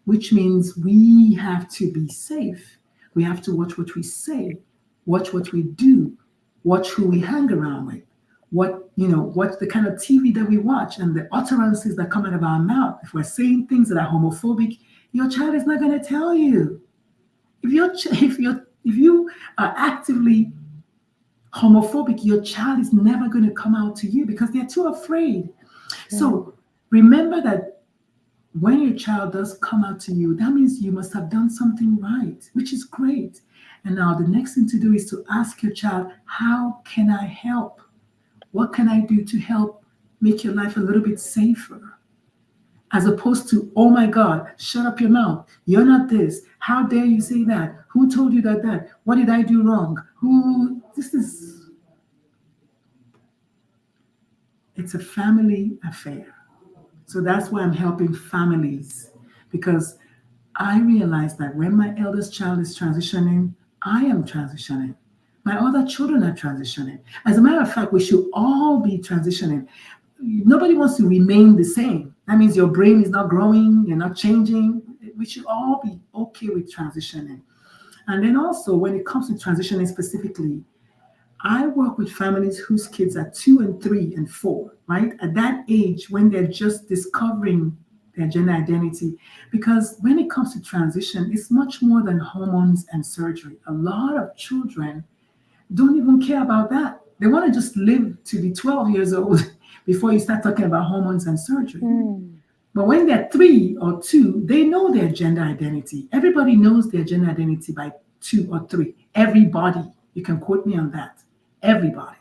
which means we have to be safe. We have to watch what we say, watch what we do, watch who we hang around with, what the kind of TV that we watch and the utterances that come out of our mouth. If we're saying things that are homophobic, your child is not going to tell you. If you are actively homophobic, your child is never going to come out to you because they're too afraid. Yeah. So remember that when your child does come out to you, that means you must have done something right, which is great. And now the next thing to do is to ask your child, how can I help? What can I do to help make your life a little bit safer? As opposed to, oh my God, shut up your mouth. You're not this. How dare you say that? Who told you that? What did I do wrong? It's a family affair. So that's why I'm helping families, because I realize that when my eldest child is transitioning, I am transitioning. My other children are transitioning. As a matter of fact, we should all be transitioning. Nobody wants to remain the same. That means your brain is not growing, you're not changing. We should all be okay with transitioning. And then also, when it comes to transitioning specifically, I work with families whose kids are 2 and 3 and 4, right? At that age when they're just discovering their gender identity. Because when it comes to transition, it's much more than hormones and surgery. A lot of children don't even care about that. They want to just live to be 12 years old before you start talking about hormones and surgery. But when they're 3 or 2, they know their gender identity. Everybody knows their gender identity by 2 or 3. Everybody. You can quote me on that. Everybody.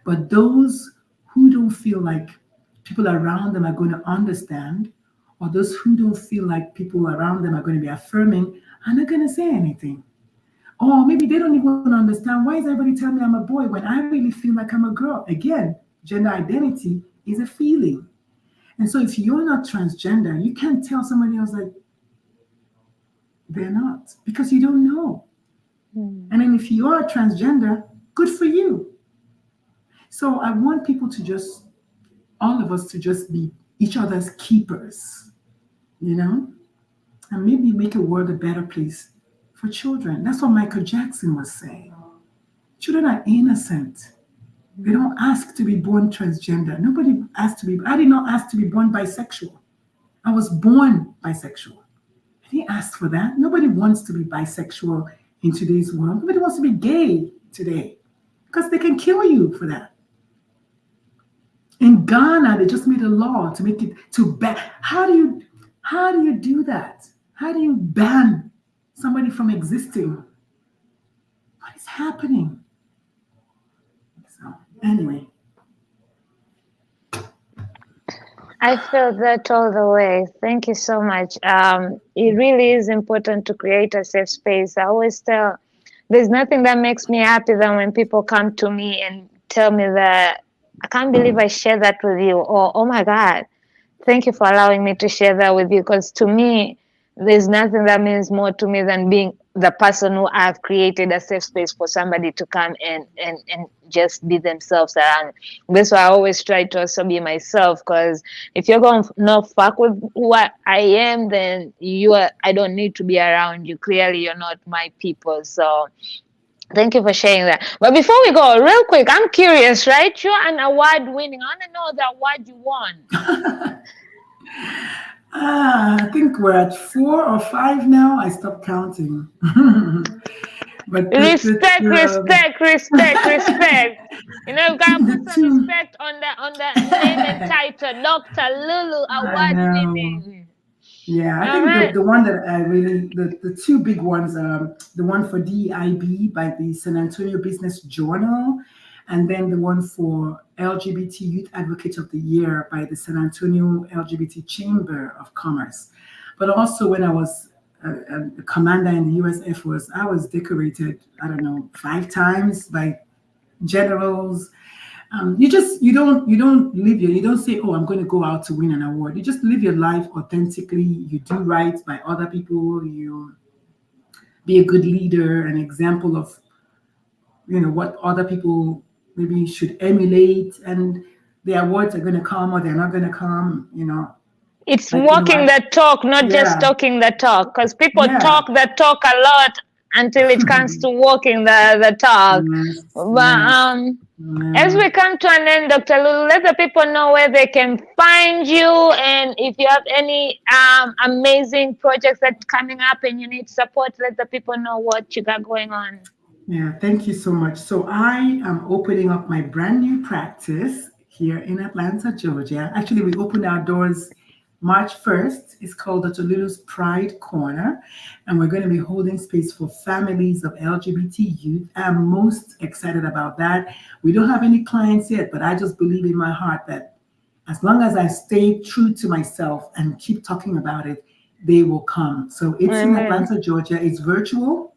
But those who don't feel like people around them are going to understand, or those who don't feel like people around them are going to be affirming, are not going to say anything. Or maybe they don't even understand, why is everybody telling me I'm a boy when I really feel like I'm a girl? Again, gender identity is a feeling. And so if you're not transgender, you can't tell somebody else like they're not, because you don't know. And then if you are transgender, good for you. So I want people to just, all of us to just be each other's keepers, and maybe make the world a better place for children. That's what Michael Jackson was saying. Children are innocent. They don't ask to be born transgender. Nobody asked to be. I did not ask to be born bisexual. I was born bisexual. I didn't ask for that. Nobody wants to be bisexual in today's world. Nobody wants to be gay today because they can kill you for that. In Ghana, they just made a law to make it to ban. How do you do that? How do you ban somebody from existing? What is happening? So anyway. I feel that all the way. Thank you so much. It really is important to create a safe space. I always tell, there's nothing that makes me happy than when people come to me and tell me that, I can't believe I shared that with you, or, oh my God, thank you for allowing me to share that with you. Because to me, there's nothing that means more to me than being the person who I've created a safe space for somebody to come and just be themselves around. That's why I always try to also be myself, because if you're going to not fuck with who I am, then I don't need to be around you. Clearly, you're not my people. So thank you for sharing that. But before we go, real quick, I'm curious, right? You're an award winning. I want to know the award you won. I think we're at 4 or 5 now. I stopped counting. But respect. You gotta put some respect on the name and title. Dr. Lulu, award winning. Yeah, I think the one that I really, the 2 big ones are the one for DEIB by the San Antonio Business Journal, and then the one for LGBT Youth Advocate of the Year by the San Antonio LGBT Chamber of Commerce. But also, when I was a commander in the U.S. Air Force, I was decorated, I don't know, 5 times by generals. You don't say, oh, I'm going to go out to win an award. You just live your life authentically. You do right by other people. You be a good leader, an example of what other people maybe should emulate, and the awards are going to come or they're not going to come. It's Like, walking the talk, not just yeah, talking the talk, because people yeah. talk the talk a lot until it comes to walking the talk. Yes, But yes. as Yeah. we come to an end, Dr. Lulu, let the people know where they can find you, and if you have any amazing projects that's coming up and you need support, let the people know what you got going on. Yeah, thank you so much. So I am opening up my brand new practice here in Atlanta, Georgia. Actually, we opened our doors March 1st. It's called Dr. Lulu's Pride Corner, and we're going to be holding space for families of LGBT youth. I'm most excited about that. We don't have any clients yet, but I just believe in my heart that as long as I stay true to myself and keep talking about it, they will come. So it's in Amen. Atlanta, Georgia. It's virtual.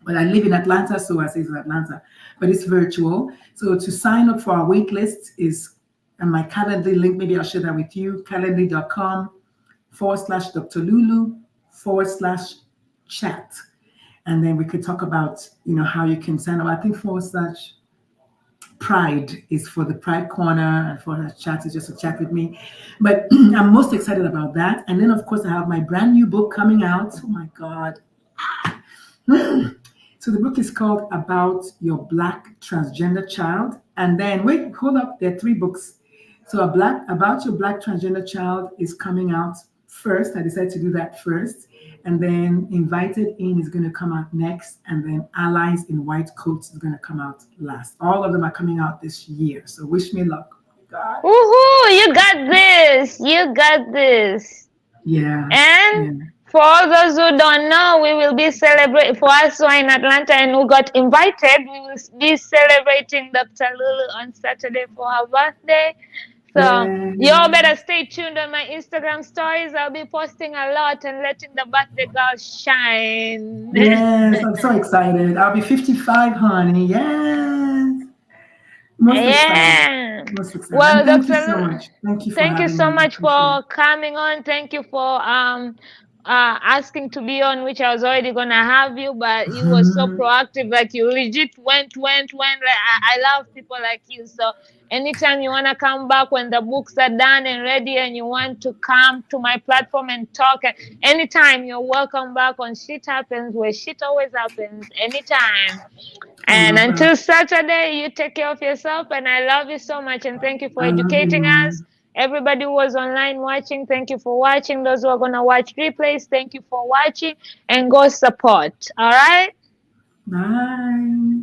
Well, I live in Atlanta, so I say it's Atlanta, but it's virtual. So to sign up for our wait list is and my Calendly link. Maybe I'll share that with you. Calendly.com/Dr. Lulu /chat. And then we could talk about, how you can sign up. I think /pride is for the Pride Corner, and for the chat is just to chat with me. But I'm most excited about that. And then, of course, I have my brand new book coming out. Oh my God. So the book is called About Your Black Transgender Child. And then, wait, hold up, there are 3 books. So About Your Black Transgender Child is coming out first. I decided to do that first. And then Invited In is going to come out next. And then Allies in White Coats is going to come out last. All of them are coming out this year. So wish me luck. God. Woohoo! You got this. You got this. Yeah. And Yeah. for all those who don't know, we will be celebrating, for us who are in Atlanta and who got invited, we will be celebrating Dr. Lulu on Saturday for her birthday. So y'all Yeah. better stay tuned on my Instagram stories. I'll be posting a lot and letting the birthday girl shine. Yes, I'm so excited. I'll be 55, honey. Yes. Most excited. Yeah. Most excited. And Well, thank you Dr. so Lulu, much. Thank you for thank you having so me. I much appreciate it. for coming on. Thank you for asking to be on, which I was already gonna have you, but you were so Mhm. proactive. Like you legit went. Like I love people like you. So anytime you wanna come back when the books are done and ready, and you want to come to my platform and talk, anytime you're welcome back on Shit Happens, where shit always happens. Anytime. I And love that. until Saturday, you take care of yourself. And I love you so much. And thank you for I love you educating more. us. Everybody who was online watching, thank you for watching. Those who are going to watch replays, thank you for watching. And go support. All right? Bye.